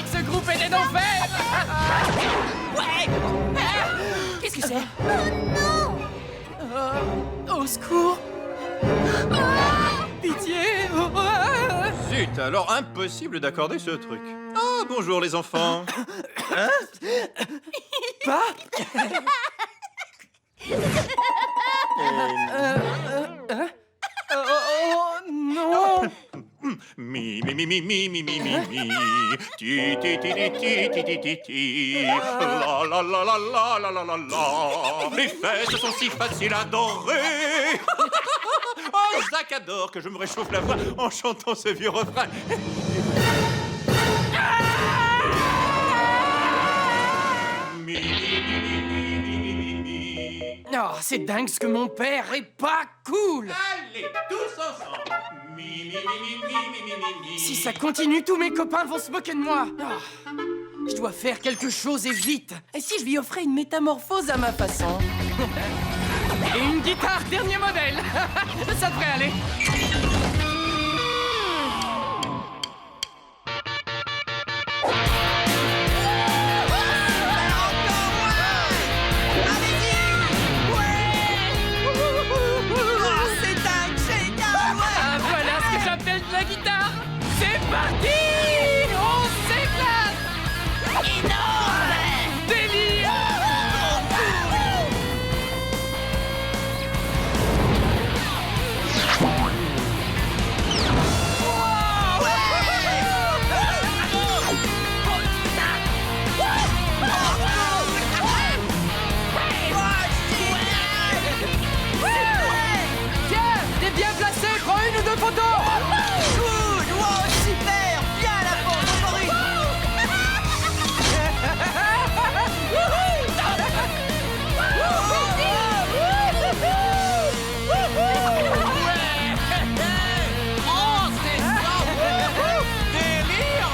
dit que ce groupe était d'enfer. Ouais. Qu'est-ce que c'est? Au secours. Pitié. Zut, alors impossible d'accorder ce truc. Ah, bonjour les enfants. Hein? Pas. Oh non. Mi, mi, mi, mi, mi, mi, mi, mi, mi. Ti, ti, ti, ti, ti, ti, ti, ti, ti. La, la, la, la, la, la, la, la, la. Mes fesses sont si faciles à adorer. Oh, Zach adore que je me réchauffe la voix en chantant ce vieux refrain. Mi, mi, mi, mi, mi, mi, mi, mi. Oh, c'est dingue ce que mon père est pas cool. Allez, tous ensemble. Mi, mi, mi, mi, mi, mi, mi, mi. Si ça continue, tous mes copains vont se moquer de moi. Oh, je dois faire quelque chose et vite. Et si je lui offrais une métamorphose à ma façon? Et une guitare dernier modèle. Ça devrait aller. Ah, voilà ce que j'appelle de la guitare. C'est parti. On s'éclate. Énorme. Délire. Tiens, t'es bien placé. Prends une ou deux photos. Cool. Wow, super. Bien la porte, Maurice. Oh, c'est ça! Délire!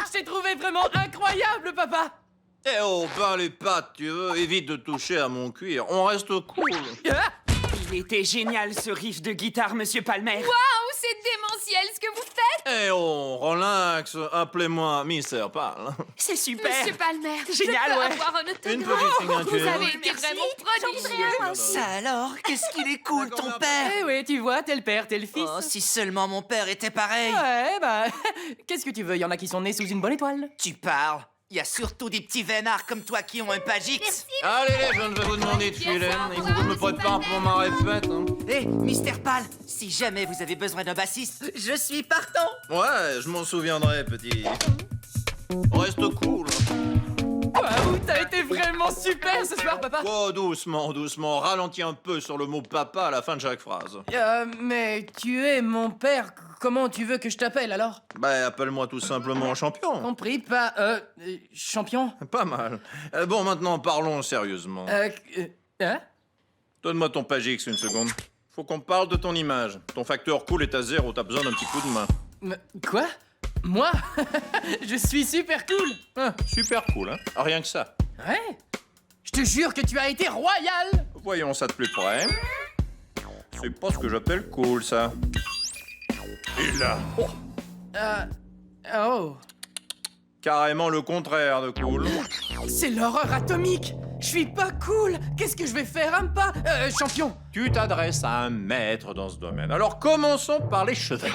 Je t'ai trouvé vraiment incroyable, papa. Eh oh, ben les pattes, tu veux, évite de toucher à mon cuir, on reste cool. Ah, Il était génial ce riff de guitare, Monsieur Palmer. Waouh, c'est démentiel ce que vous faites! Eh oh, relax, appelez-moi Mr. Pal. C'est super. Monsieur Palmer, Génial, je peux ouais. avoir un Une autographe. petite signature. Vous avez été vraiment prodigieux. Ça alors, qu'est-ce qu'il est cool, ton père! eh oui, tu vois, tel père, tel fils. Oh, si seulement mon père était pareil! Ouais, bah, qu'est-ce que tu veux? Il y en a qui sont nés sous une bonne étoile. Tu parles? Il y a surtout des petits vénards comme toi qui ont un pagix! Allez les jeunes, je vais vous demander de filer. Il faut que je me prépare pour ma répète. Hein. Hé, Mister Pal, si jamais vous avez besoin d'un bassiste, je suis partant! Ouais, je m'en souviendrai, petit. Reste cool. Waouh, t'as été vraiment super ce soir, papa. Oh, doucement, doucement, ralentis un peu sur le mot papa à la fin de chaque phrase. Mais tu es mon père. Comment tu veux que je t'appelle alors? Bah, appelle-moi tout simplement champion. Compris, pas champion. Pas mal. Bon, maintenant, parlons sérieusement. Hein? Donne-moi ton pagix une seconde. Faut qu'on parle de ton image. Ton facteur cool est à 0, t'as besoin d'un petit coup de main. Quoi? Moi? Je suis super cool. Ah, super cool, hein? Rien que ça. Ouais? Je te jure que tu as été royal. Voyons ça de plus près. C'est pas ce que j'appelle cool, ça. Et là, Oh. carrément le contraire de cool. C'est l'horreur atomique. Je suis pas cool. Qu'est-ce que je vais faire, un pas? Champion. Tu t'adresses à un maître dans ce domaine. Alors commençons par les cheveux.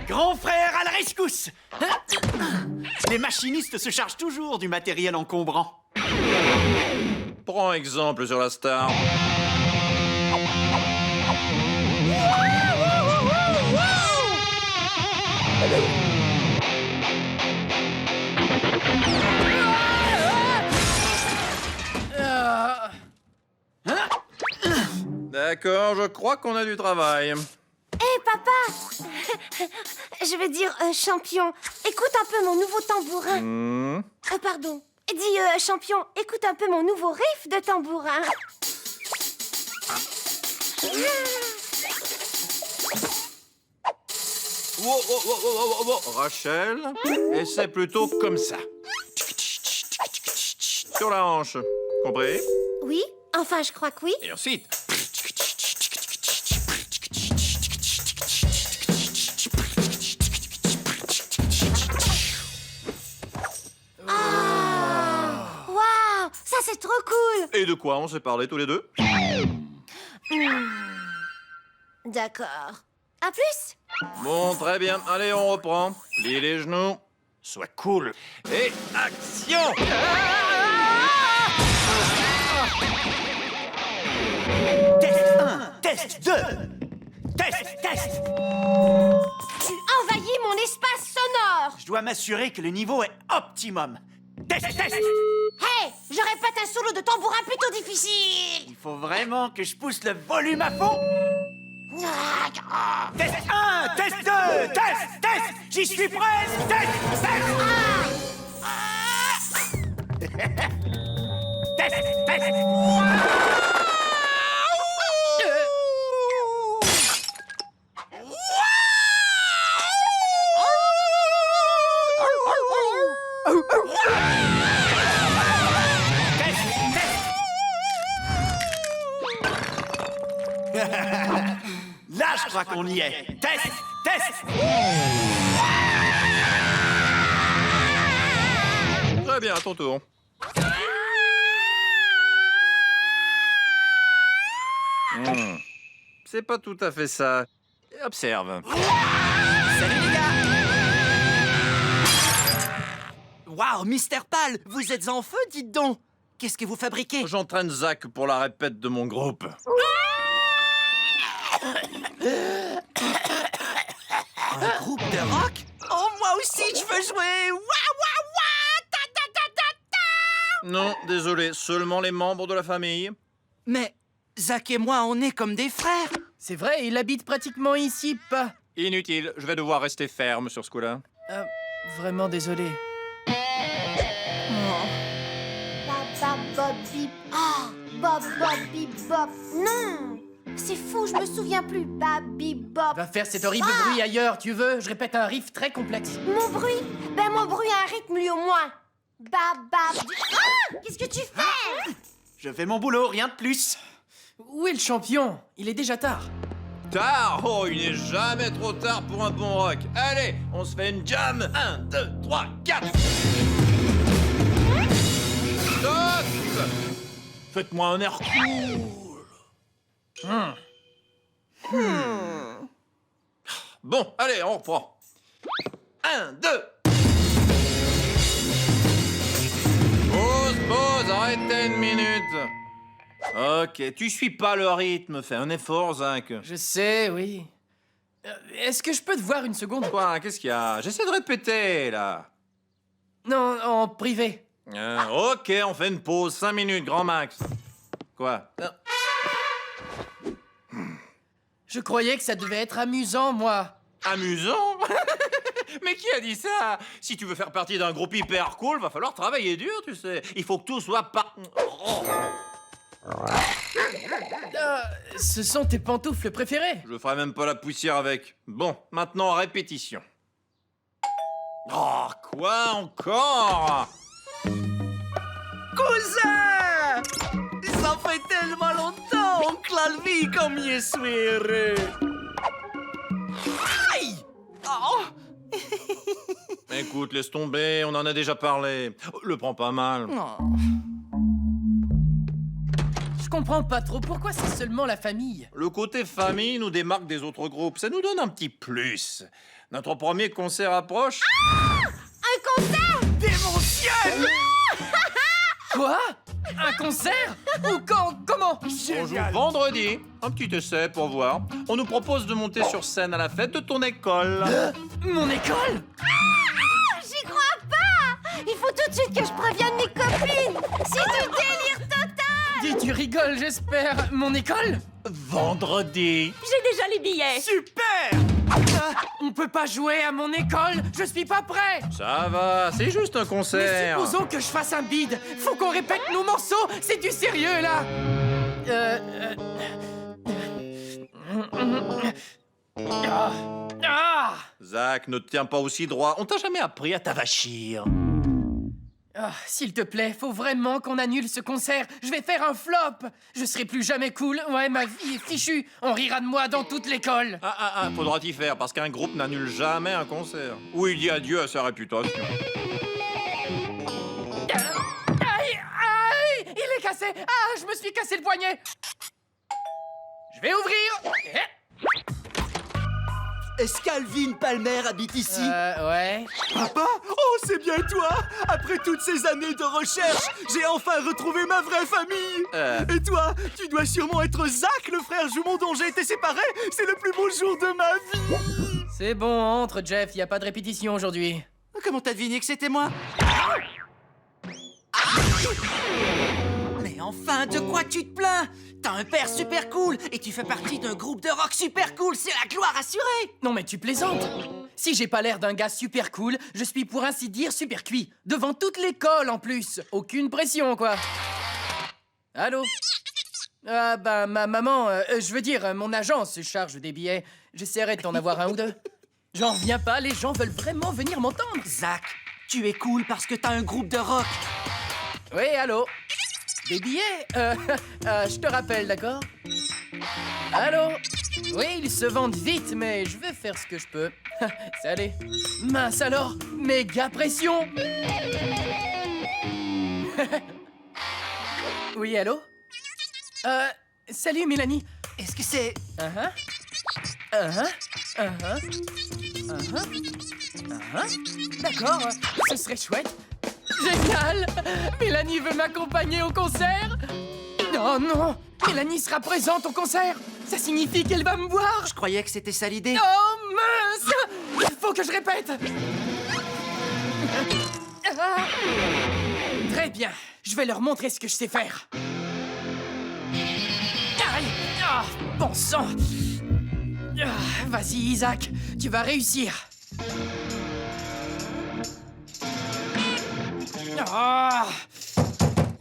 Grand frère à la rescousse! Les machinistes se chargent toujours du matériel encombrant. Prends exemple sur la star. D'accord, je crois qu'on a du travail. Hé, papa! Je veux dire, champion, écoute un peu mon nouveau tambourin. Pardon. Dis, champion, écoute un peu mon nouveau riff de tambourin. Rachel, essaie plutôt comme ça. Sur la hanche. Compris? Oui, enfin, je crois que oui. Et ensuite... Waouh, ça c'est trop cool. Et de quoi on s'est parlé tous les deux? D'accord. À plus. Bon, très bien. Allez, on reprend. Plie les genoux. Sois cool. Et action! Test 1, test 2, test. Tu envahis mon espace sonore. Je dois m'assurer que le niveau est optimum. Test. Hey, je répète un solo de tambourin plutôt difficile. Il faut vraiment que je pousse le volume à fond. Test 1, test 2, test. J'y suis presque. Test. Là, je crois qu'on y est. Test. Très bien, à ton tour. C'est pas tout à fait ça. Observe. Salut les gars! Waouh, Mister Pal, vous êtes en feu, dites donc! Qu'est-ce que vous fabriquez? J'entraîne Zach pour la répète de mon groupe. Un groupe de rock? Oh, moi aussi, je veux jouer! Non, désolé, seulement les membres de la famille. Mais Zach et moi, on est comme des frères! C'est vrai, il habite pratiquement ici, pas. Inutile, je vais devoir rester ferme sur ce coup-là. Vraiment désolé. Bob, bip, bop. Non, c'est fou, je me souviens plus. Babi, bop. Va faire cet horrible bruit ailleurs, tu veux? Je répète un riff très complexe. Mon bruit? Ben, mon bruit a un rythme, lui, au moins. Ah! Qu'est-ce que tu fais? Je fais mon boulot, rien de plus. Où est le champion? Il est déjà tard. Tard? Oh, il n'est jamais trop tard pour un bon rock. Allez, on se fait une jam. 1, 2, 3, 4. Stop! Faites-moi un air cool. Bon, allez, on reprend. 1, 2. Pause, arrêtez une minute. Ok, tu suis pas le rythme, fais un effort, Zach. Je sais, oui. Est-ce que je peux te voir une seconde? Quoi, qu'est-ce qu'il y a? J'essaie de répéter, là. Non, en privé. Ok, on fait une pause, 5 minutes, grand max. Quoi? Je croyais que ça devait être amusant, moi. Amusant? Mais qui a dit ça? Si tu veux faire partie d'un groupe hyper cool, va falloir travailler dur, tu sais. Il faut que tout soit pas... Oh. Ce sont tes pantoufles préférées. Je ferai même pas la poussière avec. Bon, maintenant, répétition. Oh, quoi encore? Cousin! Ça fait tellement longtemps, oncle Alvi, comme je suis heureux! Aïe! Oh! Écoute, laisse tomber, on en a déjà parlé. Le prends pas mal. Je comprends pas trop pourquoi c'est seulement la famille. Le côté famille nous démarque des autres groupes. Ça nous donne un petit plus. Notre premier concert approche. Un concert? Démentiel! Quoi? Un concert? Où, quand, comment? On joue vendredi. Un petit essai pour voir. On nous propose de monter sur scène à la fête de ton école. Mon école? J'y crois pas! Il faut tout de suite que je prévienne mes copines! C'est du délire total! Dis, tu rigoles, j'espère. Mon école? Vendredi. J'ai déjà les billets. Super! On peut pas jouer à mon école? Je suis pas prêt! Ça va, c'est juste un Mais concert. supposons que je fasse un bide. Faut qu'on répète nos morceaux. C'est du sérieux, là. Ah! Zach, ne te tiens pas aussi droit. On t'a jamais appris à t'avachir. Ah, s'il te plaît, faut vraiment qu'on annule ce concert. Je vais faire un flop. Je serai plus jamais cool. Ouais, ma vie est fichue. On rira de moi dans toute l'école. Faudra t'y faire, parce qu'un groupe n'annule jamais un concert. Ou il dit adieu à sa réputation. Aïe, aïe, il est cassé. Ah, je me suis cassé le poignet. Je vais ouvrir. Est-ce qu'Alvin Palmer habite ici? Ouais. Papa? Oh, c'est bien toi! Après toutes ces années de recherche, j'ai enfin retrouvé ma vraie famille! Et toi, tu dois sûrement être Zach, le frère jumeau dont j'ai été séparé! C'est le plus beau jour de ma vie! C'est bon, entre, Jeff. Y a pas de répétition aujourd'hui. Comment t'as deviné que c'était moi? Mais enfin, de quoi tu te plains? T'as un père super cool et tu fais partie d'un groupe de rock super cool, c'est la gloire assurée! Non mais tu plaisantes. Si j'ai pas l'air d'un gars super cool, je suis pour ainsi dire super cuit. Devant toute l'école en plus. Aucune pression, quoi. Allô? Ah bah ma maman, je veux dire, mon agent se charge des billets. J'essaierai de t'en avoir un ou deux. J'en reviens pas, les gens veulent vraiment venir m'entendre. Zach, tu es cool parce que t'as un groupe de rock. Oui, allô? Des billets? Je te rappelle, d'accord? Allô? Oui, ils se vendent vite, mais je vais faire ce que je peux. Salut. Mince alors, méga pression. Oui, allô? Salut, Mélanie. Est-ce que c'est... D'accord, ce serait chouette. Génial! Mélanie veut m'accompagner au concert? Oh non! Mélanie sera présente au concert! Ça signifie qu'elle va me voir! Je croyais que c'était ça l'idée. Oh mince! Il faut que je répète! Très bien, je vais leur montrer ce que je sais faire. Aïe! Ah, bon sang! Vas-y, Isaac, tu vas réussir. Ah!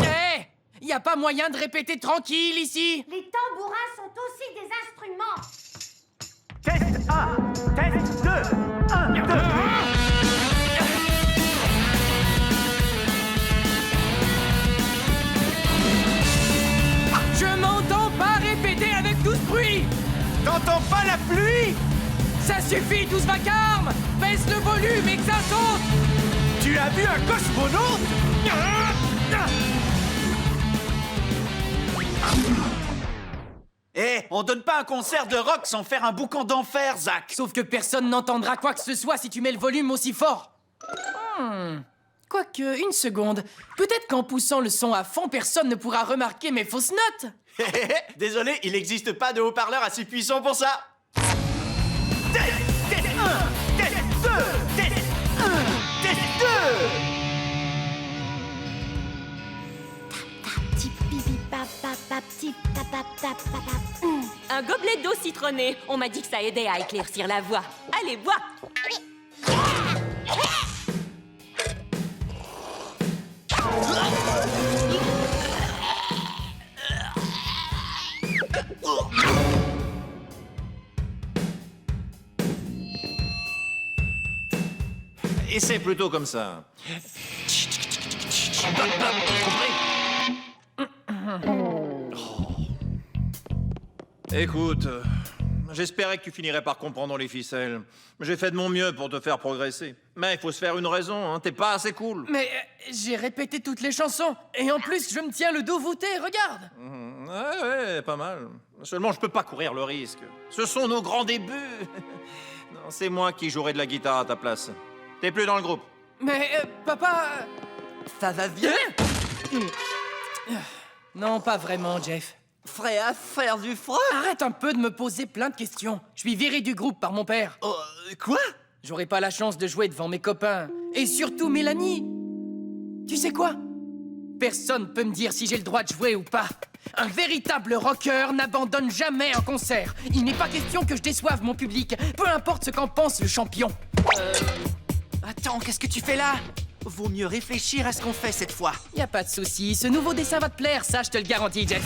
Hé! Y a pas moyen de répéter tranquille ici? Les tambourins sont aussi des instruments. Test 1, test 2, 1, 2. Je m'entends pas répéter avec tout ce bruit! T'entends pas la pluie? Ça suffit, tout ce vacarme! Baisse le volume et que ça saute! Tu as vu un cosmonaute? Eh, on donne pas un concert de rock sans faire un boucan d'enfer, Zach! Sauf que personne n'entendra quoi que ce soit si tu mets le volume aussi fort. Quoique, une seconde. Peut-être qu'en poussant le son à fond, personne ne pourra remarquer mes fausses notes. Désolé, il n'existe pas de haut-parleur assez puissant pour ça. Test 1, test 2, test 1, test 2. Un gobelet d'eau citronnée. On m'a dit que ça aidait à éclaircir la voix. Allez, bois. Et c'est plutôt comme ça. Écoute, j'espérais que tu finirais par comprendre les ficelles. J'ai fait de mon mieux pour te faire progresser. Mais il faut se faire une raison, hein. T'es pas assez cool. Mais j'ai répété toutes les chansons. Et en plus, je me tiens le dos voûté, regarde. Ouais, pas mal. Seulement, je peux pas courir le risque. Ce sont nos grands débuts. Non, c'est moi qui jouerai de la guitare à ta place. T'es plus dans le groupe. Mais papa... Ça va bien? Non, pas vraiment, Jeff. Frais à faire du froid? Arrête un peu de me poser plein de questions. Je suis viré du groupe par mon père. Quoi? J'aurai pas la chance de jouer devant mes copains. Et surtout Mélanie. Tu sais quoi? Personne peut me dire si j'ai le droit de jouer ou pas. Un véritable rocker n'abandonne jamais un concert. Il n'est pas question que je déçoive mon public, peu importe ce qu'en pense le champion. Attends, qu'est-ce que tu fais là? Vaut mieux réfléchir à ce qu'on fait cette fois. Y a pas de souci, ce nouveau dessin va te plaire, ça je te le garantis, Jeff.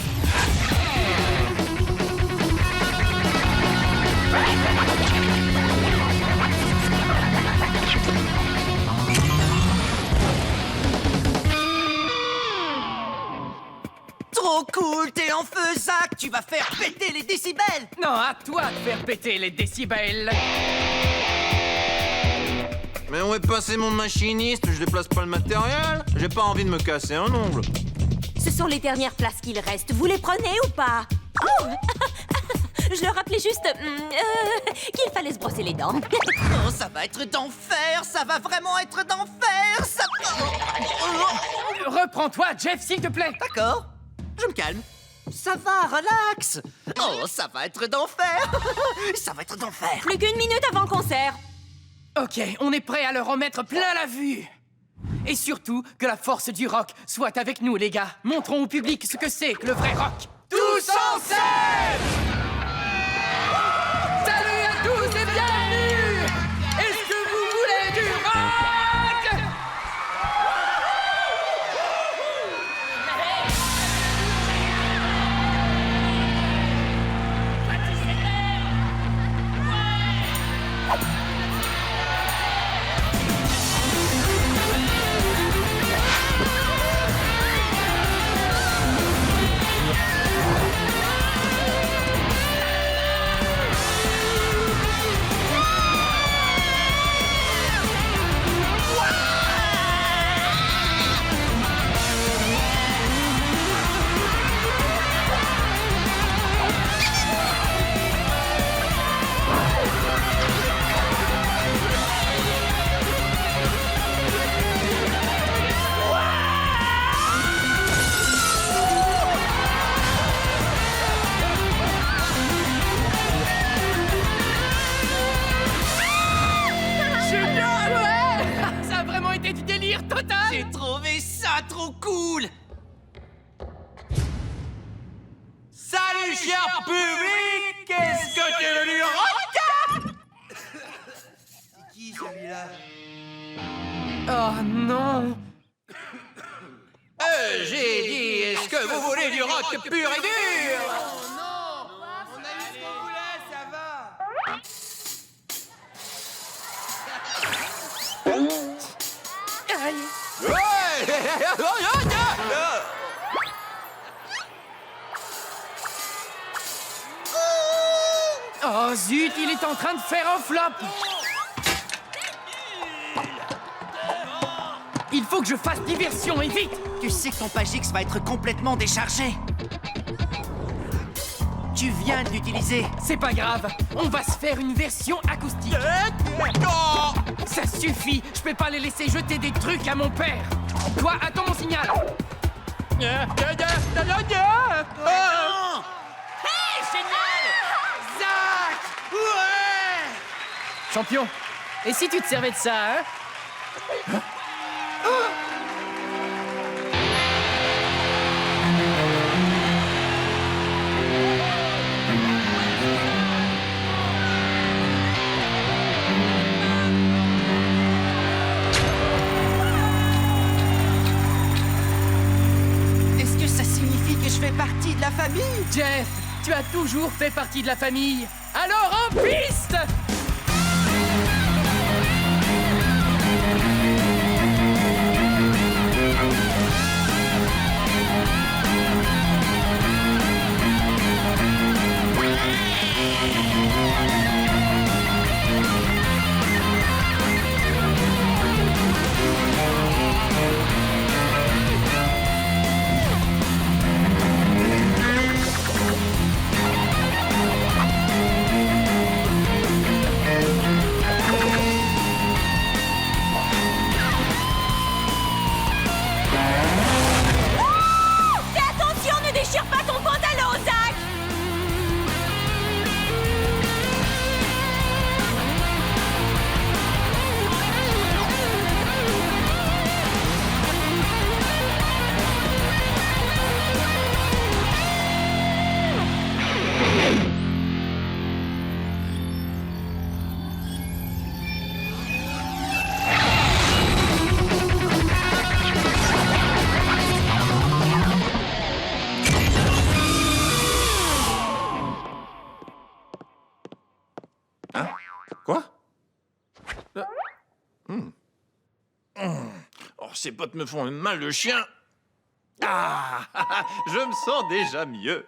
trop cool, t'es en feu, Zach. Tu vas faire péter les décibels. Non, à toi de faire péter les décibels. Mais où est passé mon machiniste? Je déplace pas le matériel. J'ai pas envie de me casser un ongle. Ce sont les dernières places qu'il reste. Vous les prenez ou pas? Oh Je leur rappelais juste qu'il fallait se brosser les dents. Oh, ça va être d'enfer. Ça va vraiment être d'enfer. Ça... Reprends-toi, Jeff, s'il te plaît. D'accord, je me calme. Ça va, relax. Oh, ça va être d'enfer. Ça va être d'enfer. Plus qu'une minute avant le concert. Ok, on est prêt à leur en mettre plein la vue. Et surtout, que la force du rock soit avec nous, les gars. Montrons au public ce que c'est que le vrai rock. Tous en scène! Salut à tous et bienvenue! Est-ce que vous voulez du rock? Génial, ouais! Ça a vraiment été du délire total! J'ai trouvé ça trop cool. Salut, cher public! Qu'est-ce que tu veux dire? Oh non! J'ai dit, est-ce que vous voulez du rock pur et dur? Oh zut, il est en train de faire un flop! Il faut que je fasse diversion et vite! Tu sais que ton page X va être complètement déchargé. Tu viens de l'utiliser. C'est pas grave, on va se faire une version acoustique. Ça suffit, je peux pas les laisser jeter des trucs à mon père. Toi, attends mon signal. Zach! Ouais! Champion, et si tu te servais de ça, hein? Est-ce que ça signifie que je fais partie de la famille? Jeff, tu as toujours fait partie de la famille. Alors en piste! Fais attention, ne déchire pas ton pantalon, Zach! Quoi? Oh, ces potes me font une mal de chien. Ah, je me sens déjà mieux.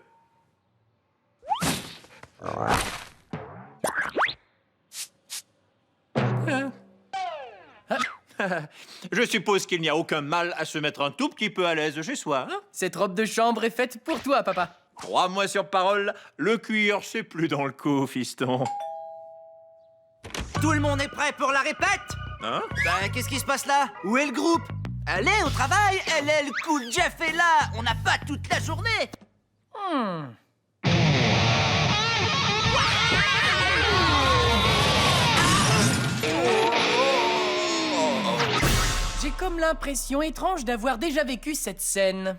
Je suppose qu'il n'y a aucun mal à se mettre un tout petit peu à l'aise chez soi, hein? Cette robe de chambre est faite pour toi, papa. Crois-moi sur parole, le cuir, c'est plus dans le coup, fiston. Tout le monde est prêt pour la répète? Hein? Ben, qu'est-ce qui se passe là? Où est le groupe? Allez, au travail! Elle est le cool Jeff est là! On n'a pas toute la journée! J'ai comme l'impression étrange d'avoir déjà vécu cette scène.